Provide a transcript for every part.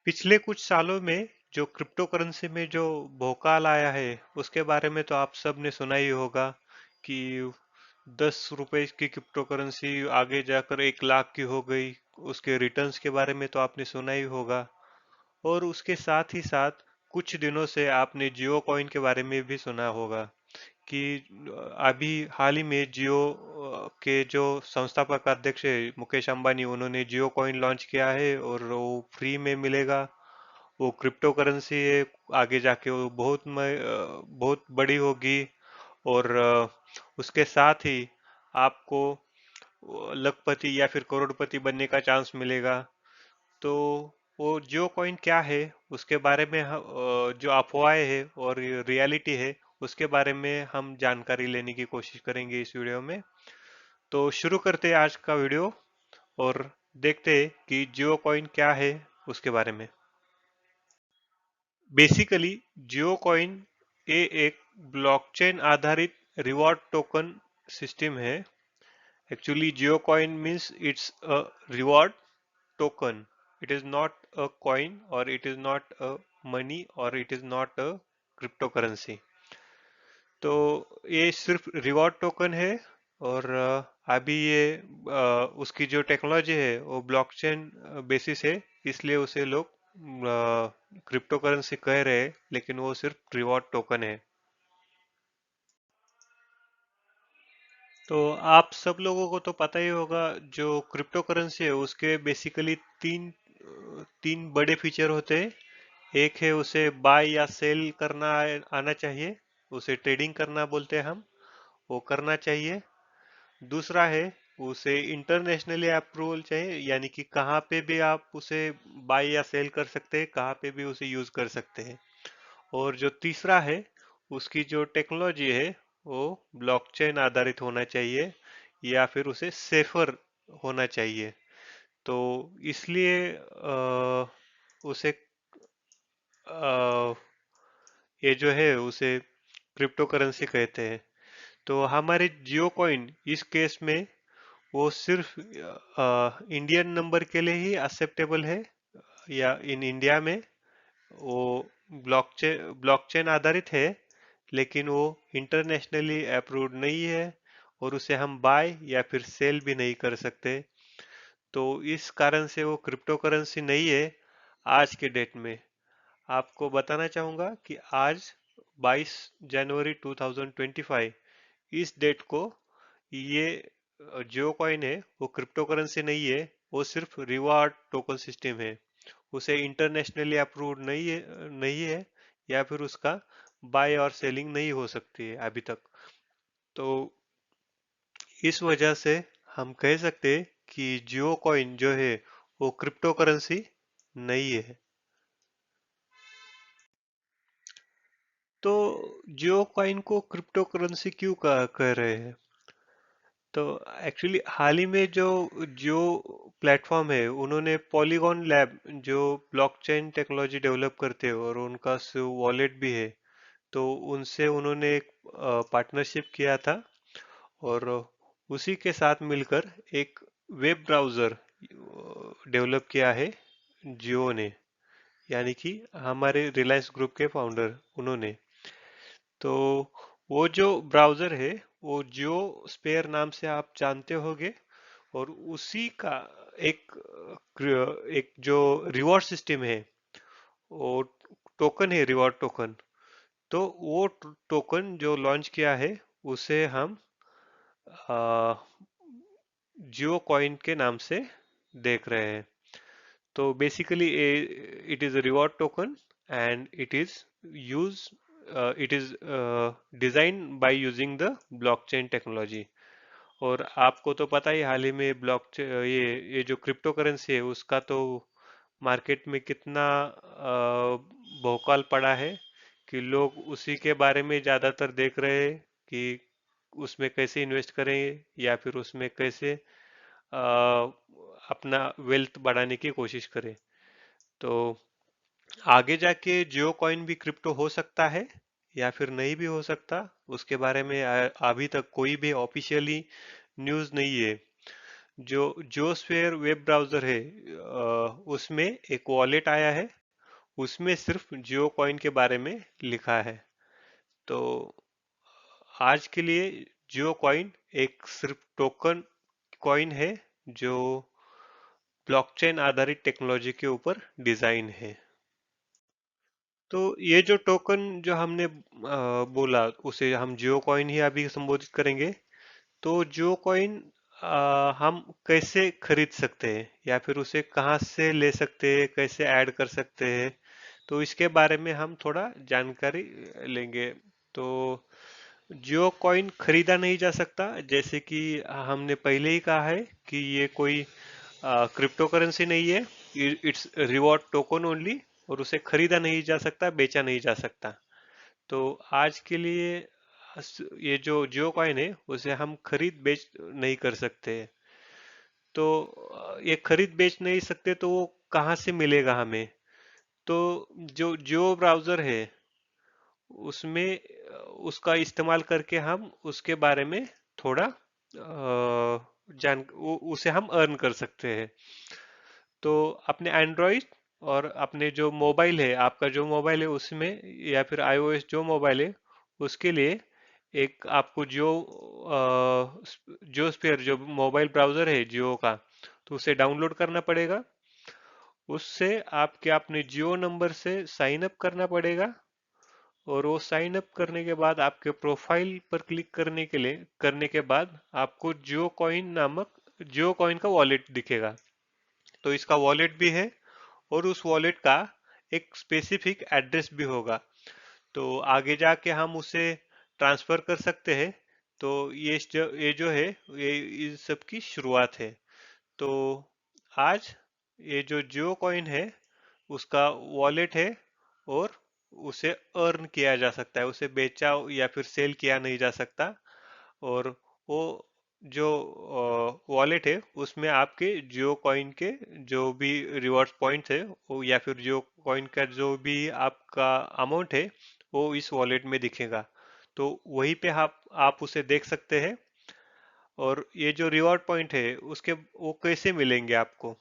पिछले कुछ सालों में जो क्रिप्टो करेंसी में जो भौकाल आया है उसके बारे में तो आप सब ने सुना ही होगा कि 10 रुपए की क्रिप्टो करेंसी आगे जाकर 1 लाख की हो गई। उसके रिटर्न्स के बारे में तो आपने सुना ही होगा। और उसके साथ ही साथ कुछ दिनों से आपने जियो कॉइन के बारे में भी सुना होगा कि अभी हाल ही में जियो के जो संस्थापक अध्यक्ष है मुकेश अंबानी, उन्होंने जियो कॉइन लॉन्च किया है और वो फ्री में मिलेगा। वो क्रिप्टो करेंसी है, आगे जाके वो बहुत बड़ी होगी। और उसके साथ ही आपको लखपति या फिर करोड़पति बनने का चांस मिलेगा। तो वो जियो कॉइन क्या है उसके बारे में जो अफवाहें है और रियलिटी है उसके बारे में हम जानकारी लेने की कोशिश करेंगे इस वीडियो में। तो शुरू करते हैं आज का वीडियो और देखते हैं कि जियो कॉइन क्या है उसके बारे में। बेसिकली जियो कॉइन ये एक ब्लॉकचेन आधारित रिवॉर्ड टोकन सिस्टम है। Actually Jio coin means it's a reward token. It is not a coin or it is not a money or it is not a cryptocurrency. तो ये सिर्फ reward token है। और अभी ये उसकी जो टेक्नोलॉजी है वो ब्लॉकचेन बेसिस है, इसलिए उसे लोग क्रिप्टो करेंसी कह रहे हैं, लेकिन वो सिर्फ रिवॉर्ड टोकन है। तो आप सब लोगों को तो पता ही होगा जो क्रिप्टो करेंसी है उसके बेसिकली तीन बड़े फीचर होते हैं। एक है उसे बाय या सेल करना आना चाहिए, उसे ट्रेडिंग करना बोलते हैं हम, वो करना चाहिए। दूसरा है उसे इंटरनेशनली अप्रूवल चाहिए, यानी कि कहाँ पे भी आप उसे बाय या सेल कर सकते हैं, कहाँ पे भी उसे यूज कर सकते हैं। और जो तीसरा है उसकी जो टेक्नोलॉजी है वो ब्लॉकचेन आधारित होना चाहिए या फिर उसे सेफर होना चाहिए। तो इसलिए उसे ये जो है उसे क्रिप्टो करेंसी कहते हैं। तो हमारे जियो कॉइन इस केस में वो सिर्फ इंडियन नंबर के लिए ही एक्सेप्टेबल है, या इन इंडिया में वो ब्लॉकचेन आधारित है, लेकिन वो इंटरनेशनली अप्रूव्ड नहीं है और उसे हम बाय या फिर सेल भी नहीं कर सकते। तो इस कारण से वो क्रिप्टो करेंसी नहीं है आज के डेट में। आपको बताना चाहूंगा कि आज 22 जनवरी 2025 इस डेट को ये जियो कॉइन है वो क्रिप्टो करेंसी नहीं है, वो सिर्फ रिवार्ड टोकन सिस्टम है। उसे इंटरनेशनली अप्रूव्ड नहीं है या फिर उसका बाय और सेलिंग नहीं हो सकती है अभी तक। तो इस वजह से हम कह सकते हैं कि जियो कॉइन जो है वो क्रिप्टो करेंसी नहीं है। तो जियो कॉइन को क्रिप्टो करेंसी क्यों कह रहे हैं? तो एक्चुअली हाल ही में जो जियो प्लेटफॉर्म है उन्होंने पॉलीगॉन लैब जो ब्लॉकचेन टेक्नोलॉजी डेवलप करते हैं और उनका वॉलेट भी है, तो उनसे उन्होंने एक पार्टनरशिप किया था। और उसी के साथ मिलकर एक वेब ब्राउज़र डेवलप किया है जियो ने, यानी कि हमारे रिलायंस ग्रुप के फाउंडर उन्होंने। तो वो जो ब्राउज़र है वो जियो स्पेयर नाम से आप जानते होंगे। और उसी का एक एक जो रिवॉर्ड सिस्टम है वो टोकन है, रिवॉर्ड टोकन। तो वो टोकन जो लॉन्च किया है उसे हम जियो कॉइन के नाम से देख रहे हैं। तो basically it is a reward token and it is designed by using the blockchain technology। और आपको तो पता ही हाल ही में ये जो क्रिप्टो करेंसी है उसका तो मार्केट में कितना भौकाल पड़ा है कि लोग उसी के बारे में ज्यादातर देख रहे हैं कि उसमें कैसे इन्वेस्ट करें या फिर उसमें कैसे अपना वेल्थ बढ़ाने की कोशिश करें। तो आगे जाके जियो कॉइन भी क्रिप्टो हो सकता है या फिर नहीं भी हो सकता, उसके बारे में अभी तक कोई भी ऑफिशियली न्यूज़ नहीं है। जो जियोस्फेयर वेब ब्राउज़र है उसमें एक वॉलेट आया है उसमें सिर्फ जियो कॉइन के बारे में लिखा है। तो आज के लिए जियो कॉइन एक सिर्फ टोकन कॉइन है जो ब्लॉकचेन आधारित टेक्नोलॉजी के ऊपर डिजाइन है। तो ये जो टोकन जो हमने बोला उसे हम जियो कॉइन ही अभी संबोधित करेंगे। तो जियो कॉइन हम कैसे खरीद सकते हैं या फिर उसे कहाँ से ले सकते हैं, कैसे ऐड कर सकते हैं, तो इसके बारे में हम थोड़ा जानकारी लेंगे। तो जियो कॉइन खरीदा नहीं जा सकता, जैसे कि हमने पहले ही कहा है कि ये कोई क्रिप्टो करेंसी नहीं है, इट्स रिवॉर्ड टोकन ओनली, और उसे खरीदा नहीं जा सकता, बेचा नहीं जा सकता। तो आज के लिए ये जो जियो कॉइन है उसे हम खरीद बेच नहीं कर सकते। तो ये खरीद बेच नहीं सकते तो वो कहाँ से मिलेगा हमें? तो जो जियो ब्राउजर है उसमें उसका इस्तेमाल करके हम उसके बारे में थोड़ा उसे हम अर्न कर सकते हैं। तो अपने एंड्रॉइड और अपने जो मोबाइल है, आपका जो मोबाइल है उसमें, या फिर आईओएस जो मोबाइल है उसके लिए एक आपको जियो स्फीयर जो मोबाइल ब्राउजर है जियो का, तो उसे डाउनलोड करना पड़ेगा। उससे आपके अपने जियो नंबर से साइन अप करना पड़ेगा, और वो साइन अप करने के बाद आपके प्रोफाइल पर क्लिक करने के बाद आपको जियो कॉइन का वॉलेट दिखेगा। तो इसका वॉलेट भी है, और उस वॉलेट का एक स्पेसिफिक एड्रेस भी होगा। तो आगे जाके हम उसे ट्रांसफर कर सकते हैं। तो ये जो है ये इस सब की शुरुआत है। तो आज ये जो जियो कॉइन है उसका वॉलेट है, और उसे अर्न किया जा सकता है, उसे बेचा या फिर सेल किया नहीं जा सकता। और वो जो वॉलेट है उसमें आपके जियो कॉइन के जो भी रिवॉर्ड पॉइंट है वो, या फिर जियो कॉइन का जो भी आपका अमाउंट है वो इस वॉलेट में दिखेगा। तो वहीं पे आप उसे देख सकते हैं। और ये जो रिवॉर्ड पॉइंट है उसके वो कैसे मिलेंगे आपको,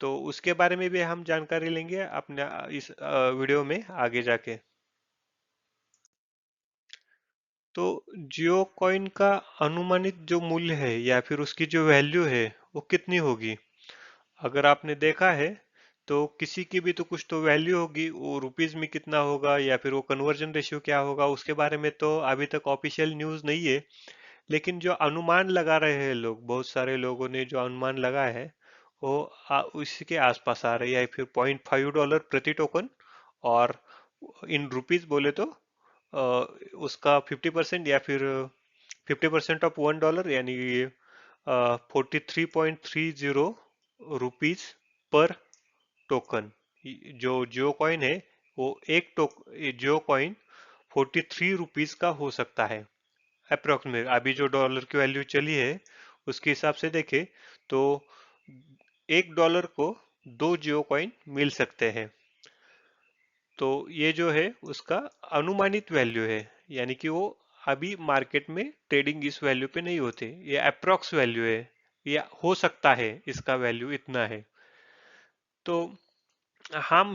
तो उसके बारे में भी हम जानकारी लेंगे अपने इस वीडियो में आगे जाके। तो जियो कॉइन का अनुमानित जो मूल्य है या फिर उसकी जो वैल्यू है वो कितनी होगी? अगर आपने देखा है तो किसी की भी तो कुछ तो वैल्यू होगी, वो रुपीज में कितना होगा या फिर वो कन्वर्जन रेशियो क्या होगा उसके बारे में तो अभी तक ऑफिशियल न्यूज़ नहीं है। लेकिन जो अनुमान लगा रहे हैं लोग, बहुत सारे लोगों ने जो अनुमान लगाया है वो उसी के आसपास आ रही है, फिर $0.5 प्रति टोकन। और इन रुपीज बोले तो अ, उसका 50% या फिर 50% ऑफ $1, यानी 43.30 रुपीज टोकन। जो जियो कॉइन है वो एक टोक जियो कॉइन 43 रुपीज का हो सकता है अप्रोक्सीमेट। अभी जो डॉलर की वैल्यू चली है उसके हिसाब से देखें तो $1 को 2 जियो कॉइन मिल सकते हैं। तो ये जो है उसका अनुमानित वैल्यू है, यानी कि वो अभी मार्केट में ट्रेडिंग इस वैल्यू पे नहीं होते, ये अप्रोक्स वैल्यू है, या हो सकता है इसका वैल्यू इतना है। तो हम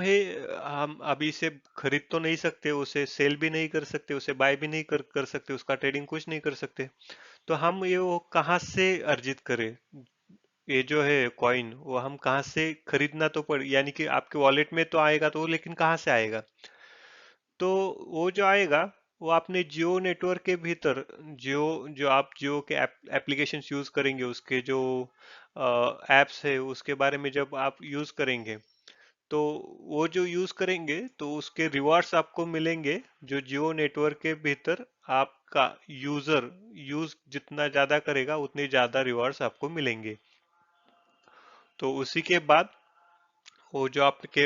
अभी इसे खरीद तो नहीं सकते, उसे सेल भी नहीं कर सकते, उसे बाय भी नहीं कर सकते, उसका ट्रेडिंग कुछ नहीं कर सकते। तो हम ये वो कहाँ से अर्जित करें? ये जो है कॉइन वो हम कहाँ से खरीदना तो पड़, यानी कि आपके वॉलेट में तो आएगा, तो लेकिन कहाँ से आएगा? तो वो जो आएगा वो आपने जियो नेटवर्क के भीतर, जियो जो आप जियो के एप्लीकेशंस यूज करेंगे, उसके जो एप्स है उसके बारे में जब आप यूज करेंगे, तो वो जो यूज करेंगे तो उसके रिवार्ड्स आपको मिलेंगे, जो जियो नेटवर्क के भीतर आपका यूजर यूज जितना ज्यादा करेगा उतने ज्यादा रिवार्ड्स आपको मिलेंगे। तो उसी के बाद वो जो आपके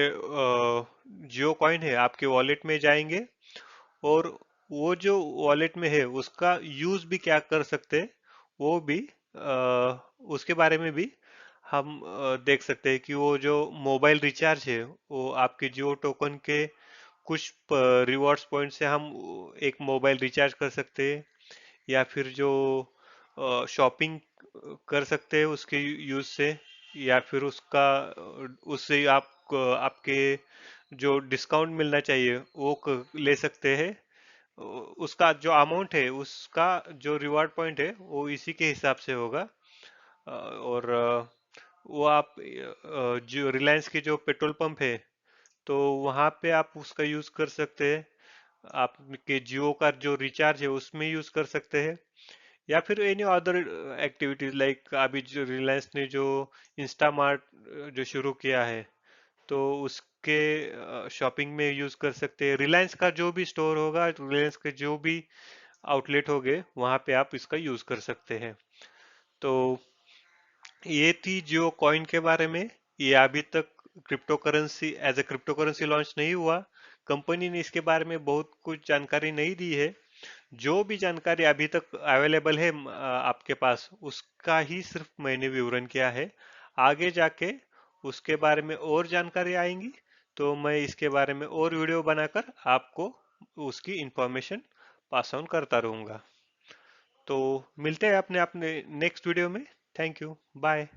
जियो कॉइन है आपके वॉलेट में जाएंगे, और वो जो वॉलेट में है उसका यूज भी क्या कर सकते हैं वो भी उसके बारे में भी हम देख सकते हैं कि वो जो मोबाइल रिचार्ज है वो आपके जियो टोकन के कुछ रिवॉर्ड्स पॉइंट से हम एक मोबाइल रिचार्ज कर सकते हैं, या फिर जो शॉपिंग कर सकते हैं उसके यूज से, या फिर उससे आप आपके जो डिस्काउंट मिलना चाहिए वो ले सकते हैं। उसका जो अमाउंट है, उसका जो रिवार्ड पॉइंट है वो इसी के हिसाब से होगा। और वो आप जो रिलायंस की जो पेट्रोल पंप है, तो वहाँ पे आप उसका यूज कर सकते हैं। आपके जियो का जो रिचार्ज है उसमें यूज कर सकते हैं, या फिर एनी अदर एक्टिविटीज लाइक अभी जो रिलायंस ने जो इंस्टामार्ट जो शुरू किया है, तो उसके शॉपिंग में यूज कर सकते हैं। रिलायंस का जो भी स्टोर होगा, रिलायंस के जो भी आउटलेट होंगे, वहां पे आप इसका यूज कर सकते हैं। तो ये थी जियो कॉइन के बारे में। ये अभी तक crypto currency as a crypto currency launch नहीं हुआ। कंपनी ने इसके बारे में बहुत कुछ जानकारी नहीं दी है। जो भी जानकारी अभी तक अवेलेबल है आपके पास, उसका ही सिर्फ मैंने विवरण किया है। आगे जाके उसके बारे में और जानकारी आएंगी, तो मैं इसके बारे में और वीडियो बनाकर आपको उसकी इंफॉर्मेशन पास ऑन करता रहूंगा। तो मिलते हैं अपने अपने नेक्स्ट वीडियो में। Thank you, bye.